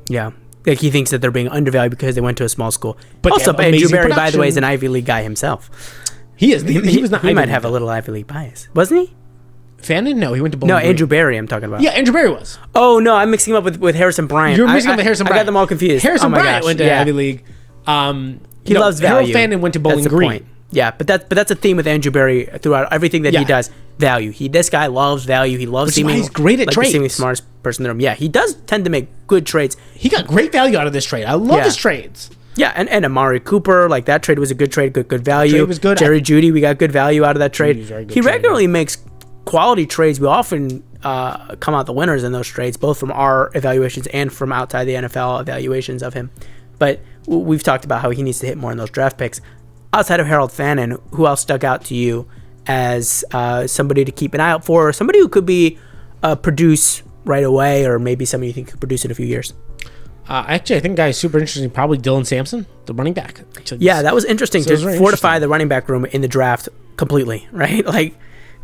S1: Yeah. Like, he thinks that they're being undervalued because they went to a small school.
S2: But
S1: also, Andrew Barry, by the way, is an Ivy League guy himself.
S2: He is. He was not.
S1: He might have a little Ivy League bias, wasn't he?
S2: Fannin? No, he went to Bowling Green.
S1: Andrew Barry. I'm talking about.
S2: Yeah, Andrew Barry was.
S1: Oh no, I'm mixing him up with Harrison Bryant.
S2: You're mixing up with Harrison Bryant.
S1: I got them all confused.
S2: Harrison Bryant went to Ivy League.
S1: He loves value.
S2: Harold Fannin went to Bowling Green.
S1: Point. Yeah, but that's a theme with Andrew Barry throughout everything that he does. Value. This guy loves value. He loves seeming.
S2: He's great at trades.
S1: The seemingly smartest person in the room. Yeah, he does tend to make good trades.
S2: He got great value out of this trade. I love his trades.
S1: Yeah, and Amari Cooper, like that trade was a good trade, good value.
S2: Trade was good.
S1: Jerry Jeudy, we got good value out of that trade. He regularly makes quality trades. We often come out the winners in those trades, both from our evaluations and from outside the NFL evaluations of him. But we've talked about how he needs to hit more in those draft picks. Outside of Harold Fannin, who else stuck out to you as somebody to keep an eye out for, somebody who could be produce right away, or maybe somebody you think could produce in a few years?
S2: Actually, I think guy is super interesting. Probably Dillon Sampson, the running back.
S1: Yeah, that was interesting to fortify the running back room in the draft completely, right? Like,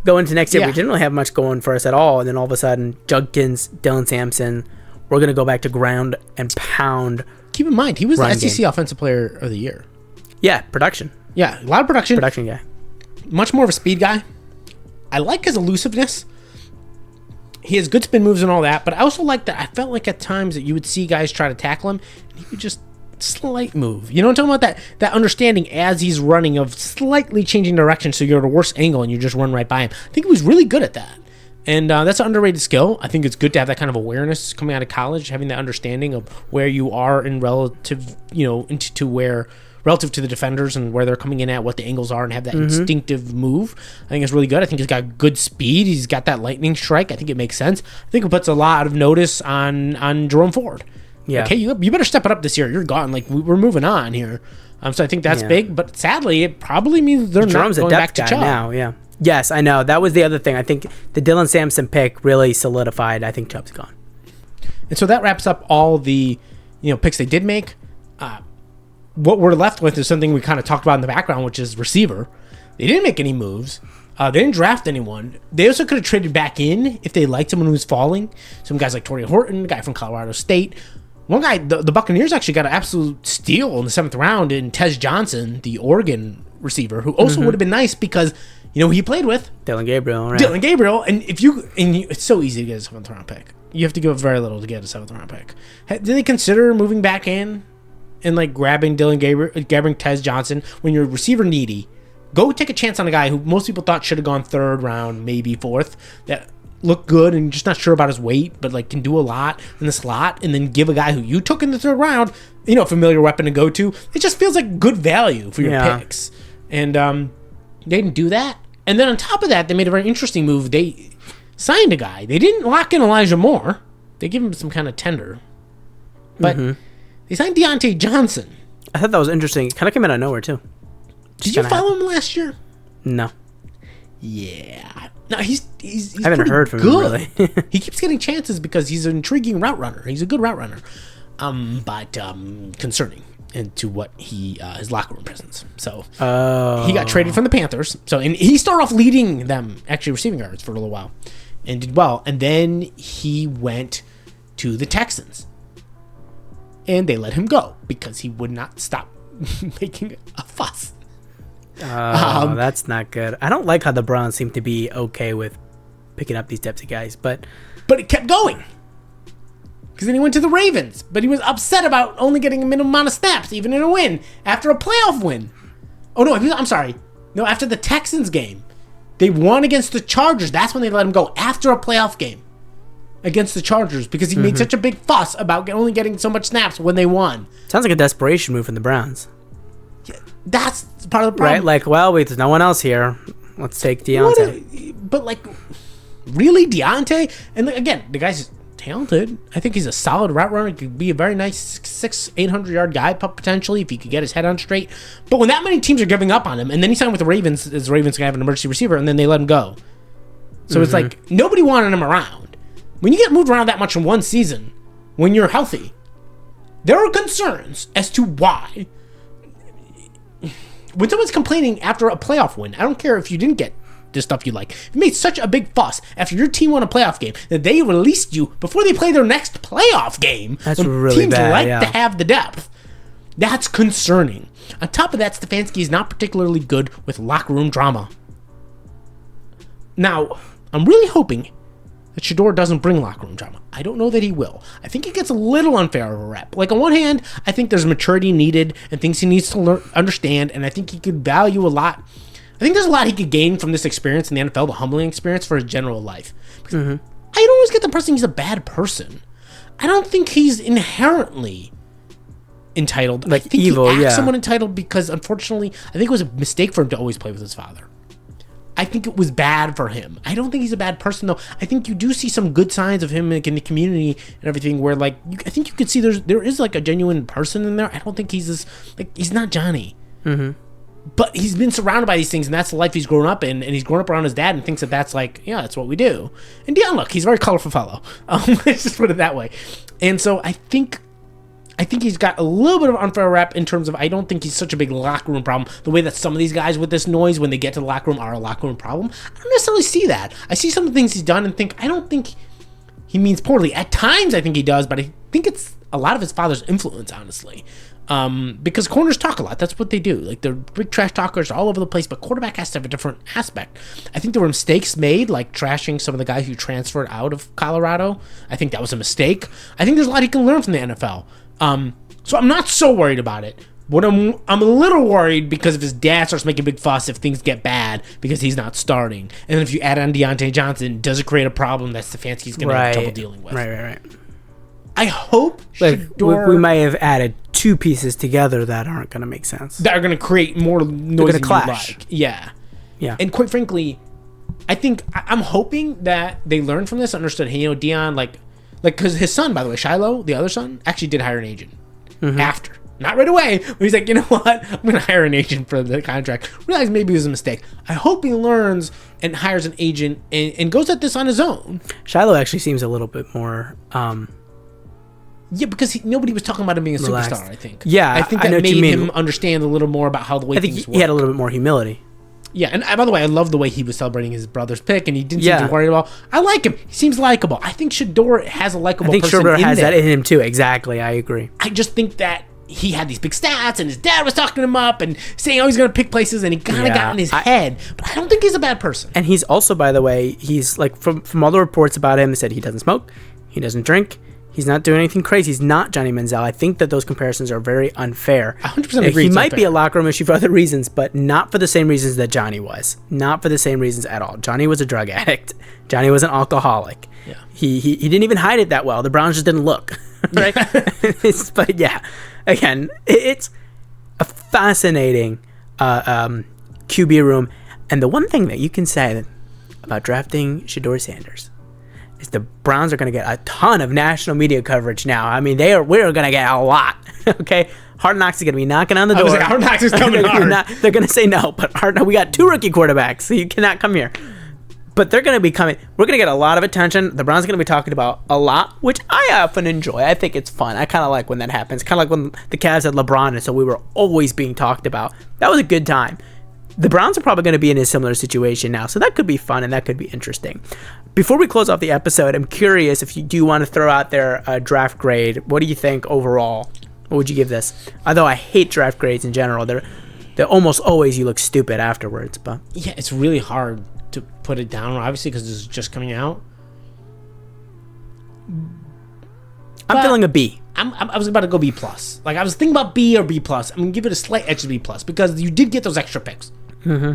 S1: going into next year, we didn't really have much going for us at all. And then all of a sudden, Judkins, Dillon Sampson, we're going to go back to ground and pound.
S2: Keep in mind, he was the SEC Offensive Player of the Year.
S1: Yeah, production.
S2: Yeah, a lot of production.
S1: Production guy.
S2: Much more of a speed guy. I like his elusiveness. He has good spin moves and all that, but I also like that. I felt like at times that you would see guys try to tackle him, and he would just slight move. You know what I'm talking about? That understanding as he's running of slightly changing direction so you're at a worse angle and you just run right by him. I think he was really good at that. And that's an underrated skill. I think it's good to have that kind of awareness coming out of college, having that understanding of where you are in relative, relative to the defenders and where they're coming in at, what the angles are, and have that instinctive move. I think it's really good. I think he's got good speed. He's got that lightning strike. I think it makes sense. I think it puts a lot of notice on Jerome Ford.
S1: Yeah.
S2: Okay, you better step it up this year. You're gone. Like, we're moving on here. So I think that's big, but sadly, it probably means they're
S1: Jerome's
S2: not going back to
S1: guy
S2: Chubb
S1: now. Yeah. Yes, I know. That was the other thing. I think the Dillon Sampson pick really solidified. I think Chubb's gone.
S2: And so that wraps up all the picks they did make. What we're left with is something we kind of talked about in the background, which is receiver. They didn't make any moves. They didn't draft anyone. They also could have traded back in if they liked someone who was falling. Some guys like Torrey Horton, a guy from Colorado State. One guy, the Buccaneers actually got an absolute steal in the 7th round in Tez Johnson, the Oregon receiver, who also would have been nice because who he played with?
S1: Dillion Gabriel, right?
S2: Dillion Gabriel. And it's so easy to get a 7th round pick. You have to give very little to get a 7th round pick. Did they consider moving back in and like grabbing Dillion Gabriel, grabbing Tez Johnson when you're receiver needy? Go take a chance on a guy who most people thought should have gone 3rd round, maybe 4th, that looked good and just not sure about his weight, but like can do a lot in the slot, and then give a guy who you took in the 3rd round, a familiar weapon to go to. It just feels like good value for your picks. And they didn't do that. And then on top of that, they made a very interesting move. They signed a guy. They didn't lock in Elijah Moore. They gave him some kind of tender. But they signed Deontay Johnson.
S1: I thought that was interesting. It kind of came out of nowhere, too.
S2: Did you follow him last year?
S1: No.
S2: Yeah. No, he's
S1: I haven't heard from him, really.
S2: He keeps getting chances because he's an intriguing route runner. He's a good route runner. But concerning into what his locker room presence. So he got traded from the Panthers. And he started off leading them, actually receiving yards for a little while, and did well. And then he went to the Texans, and they let him go because he would not stop making a fuss.
S1: That's not good. I don't like how the Browns seem to be okay with picking up these types of guys, but
S2: it kept going. Because then he went to the Ravens, but he was upset about only getting a minimum amount of snaps, even in a win, after a playoff win. Oh, no, I'm sorry. No, after the Texans game. They won against the Chargers. That's when they let him go, after a playoff game against the Chargers, because he made such a big fuss about only getting so much snaps when they won.
S1: Sounds like a desperation move from the Browns.
S2: Yeah, that's part of the problem.
S1: Right? Like, well, wait, there's no one else here. Let's take Deontay.
S2: But, like, really, Deontay? And, again, the guy's talented. I think he's a solid route runner. He could be a very nice 800-yard guy, potentially, if he could get his head on straight. But when that many teams are giving up on him, and then he signed with the Ravens, as the Ravens can have an emergency receiver, and then they let him go. So it's like, nobody wanted him around. When you get moved around that much in one season, when you're healthy, there are concerns as to why. When someone's complaining after a playoff win, I don't care if you didn't get the stuff you like. You made such a big fuss after your team won a playoff game that they released you before they play their next playoff game.
S1: That's really
S2: teams
S1: bad.
S2: Teams like to have the depth. That's concerning. On top of that, Stefanski is not particularly good with locker room drama. Now, I'm really hoping that Shadeur doesn't bring locker room drama. I don't know that he will. I think he gets a little unfair of a rep. Like, on one hand, I think there's maturity needed and things he needs to understand, and I think he could value a lot. I think there's a lot he could gain from this experience in the NFL, the humbling experience, for his general life. I don't always get the impression he's a bad person. I don't think he's inherently entitled.
S1: Like,
S2: I think
S1: evil,
S2: he acts
S1: yeah.
S2: somewhat entitled because, unfortunately, I think it was a mistake for him to always play with his father. I think it was bad for him. I don't think he's a bad person, though. I think you do see some good signs of him, like, in the community and everything, where, like, I think you could see there is like a genuine person in there. I don't think he's this, like, he's not Johnny. But he's been surrounded by these things, and that's the life he's grown up in, and he's grown up around his dad and thinks that that's like, yeah, that's what we do. And Dillon, look, he's a very colorful fellow. Let's just put it that way. And so I think he's got a little bit of unfair rep in terms of, I don't think he's such a big locker room problem. The way that some of these guys with this noise, when they get to the locker room, are a locker room problem. I don't necessarily see that. I see some of the things he's done and I don't think he means poorly. At times, I think he does, but I think it's a lot of his father's influence, honestly. Because corners talk a lot. That's what they do. Like, they're big trash talkers all over the place, but quarterback has to have a different aspect. I think there were mistakes made, like trashing some of the guys who transferred out of Colorado. I think that was a mistake. I think there's a lot he can learn from the NFL. So I'm not so worried about it. But I'm a little worried because if his dad starts making a big fuss if things get bad because he's not starting. And then if you add on Deontay Johnson, does it create a problem that Stefanski's going to have trouble dealing with?
S1: Right.
S2: I hope
S1: we might have added two pieces together that aren't going to make sense.
S2: That are going to create more noise than
S1: clash.
S2: you like. Yeah.
S1: And
S2: quite frankly, I think I'm hoping that they learned from this, understood, hey, Dillon, like, because his son, by the way, Shiloh, the other son, actually did hire an agent after. Not right away, but he's like, you know what? I'm going to hire an agent for the contract. Realized maybe it was a mistake. I hope he learns and hires an agent and goes at this on his own.
S1: Shiloh actually seems a little bit more...
S2: yeah, because nobody was talking about him being a
S1: relaxed.
S2: superstar, I think.
S1: Yeah,
S2: I think that made him understand a little more about how the way things work.
S1: He had a little bit more humility.
S2: Yeah, and by the way, I love the way he was celebrating his brother's pick, and he didn't seem to worry about. I like him. He seems likable. I think Shadeur has a likable person. I think Shadeur has that in
S1: him too. Exactly, I agree.
S2: I just think that he had these big stats, and his dad was talking him up and saying, "Oh, he's going to pick places," and he kind of got in his head. But I don't think he's a bad person.
S1: And he's also, by the way, he's like from all the reports about him, said he doesn't smoke, he doesn't drink. He's not doing anything crazy. He's not Johnny Manziel. I think that those comparisons are very unfair.
S2: 100% agree.
S1: He might be a locker room issue for other reasons, but not for the same reasons that Johnny was. Not for the same reasons at all. Johnny was a drug addict. Johnny was an alcoholic.
S2: Yeah.
S1: He didn't even hide it that well. The Browns just didn't look. Right? But yeah, again, it's a fascinating QB room. And the one thing that you can say about drafting Shadeur Sanders is the Browns are going to get a ton of national media coverage now. I mean, we're going to get a lot. Okay, Hard Knocks is going to be knocking on the door.
S2: Hard Knocks is coming hard.
S1: They're going to say no, but we got 2 rookie quarterbacks, so you cannot come here. But they're going to be coming. We're going to get a lot of attention. The Browns are going to be talking about a lot, which I often enjoy. I think it's fun. I kind of like when that happens. Kind of like when the Cavs had LeBron, and so we were always being talked about. That was a good time. The Browns are probably going to be in a similar situation now, so that could be fun and that could be interesting. Before we close off the episode, I'm curious if you do want to throw out their draft grade. What do you think overall? What would you give this? Although I hate draft grades in general, they're almost always you look stupid afterwards. But
S2: yeah, it's really hard to put it down, obviously, because this is just coming out.
S1: I'm feeling a B.
S2: I was about to go B+. Like, I was thinking about B or B+. I'm going to give it a slight edge to B+, because you did get those extra picks. Mm-hmm.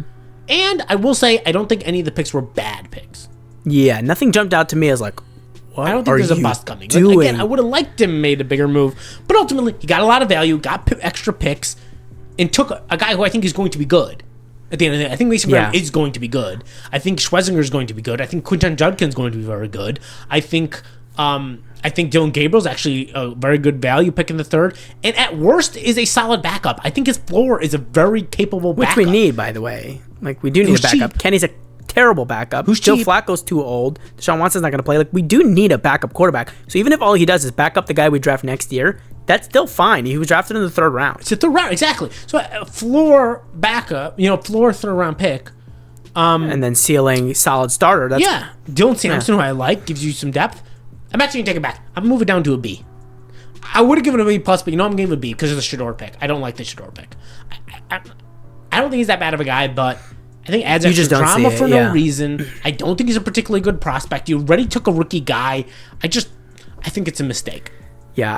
S2: And I will say, I don't think any of the picks were bad picks.
S1: Yeah, nothing jumped out to me as like, what
S2: I don't think there's a bust coming.
S1: Doing?
S2: Like, again, I would have liked him made a bigger move, but ultimately, he got a lot of value, got extra picks, and took a guy who I think is going to be good. At the end of the day, I think Mason Brown is going to be good. I think Schwesinger is going to be good. I think Quinshon Judkins is going to be very good. I think Dillion Gabriel is actually a very good value pick in the third, and at worst is a solid backup. I think his floor is a very capable backup.
S1: Which we need, by the way. Like, we do need a backup.
S2: Cheap.
S1: Kenny's a terrible backup. Joe Flacco's too old. Deshaun Watson's not going to play. Like, we do need a backup quarterback. So even if all he does is back up the guy we draft next year, that's still fine. He was drafted in the third round.
S2: It's the third round, exactly. So a floor backup, floor third round pick.
S1: And then ceiling solid starter.
S2: Dylan Sampson, who I like, gives you some depth. I'm actually going to take it back. I'm moving down to a B. I would have given it a B+, but I'm going to give it a B because of the Shadeur pick. I don't like the Shadeur pick. I don't think he's that bad of a guy, but I think it adds extra drama for no reason. I don't think he's a particularly good prospect. You already took a rookie guy. I think it's a mistake.
S1: Yeah,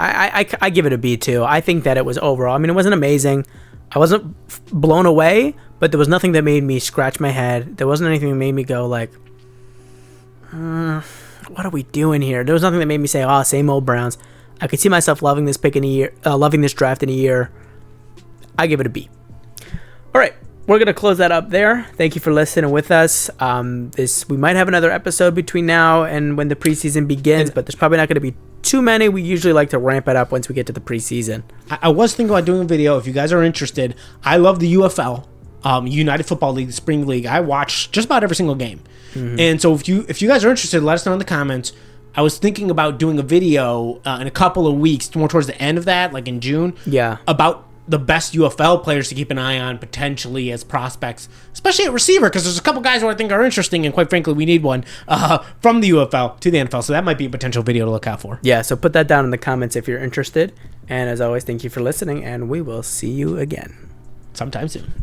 S1: I give it a B too. I think that it was overall. I mean, it wasn't amazing. I wasn't blown away, but there was nothing that made me scratch my head. There wasn't anything that made me go like, what are we doing here? There was nothing that made me say, oh, same old Browns. I could see myself loving this pick in a year, loving this draft in a year. I give it a B. All right, we're gonna close that up there. Thank you for listening with us. We might have another episode between now and when the preseason begins, but there's probably not going to be too many. We usually like to ramp it up once we get to the preseason.
S2: I was thinking about doing a video. If you guys are interested, I love the UFL, United Football League, the Spring League. I watch just about every single game. Mm-hmm. And so if you guys are interested, let us know in the comments. I was thinking about doing a video in a couple of weeks, more towards the end of that, like in June, about the best UFL players to keep an eye on potentially as prospects, especially at receiver, because there's a couple guys who I think are interesting, and quite frankly, we need one from the UFL to the NFL, so that might be a potential video to look out for.
S1: Yeah, so put that down in the comments if you're interested. And as always, thank you for listening, and we will see you again
S2: sometime soon.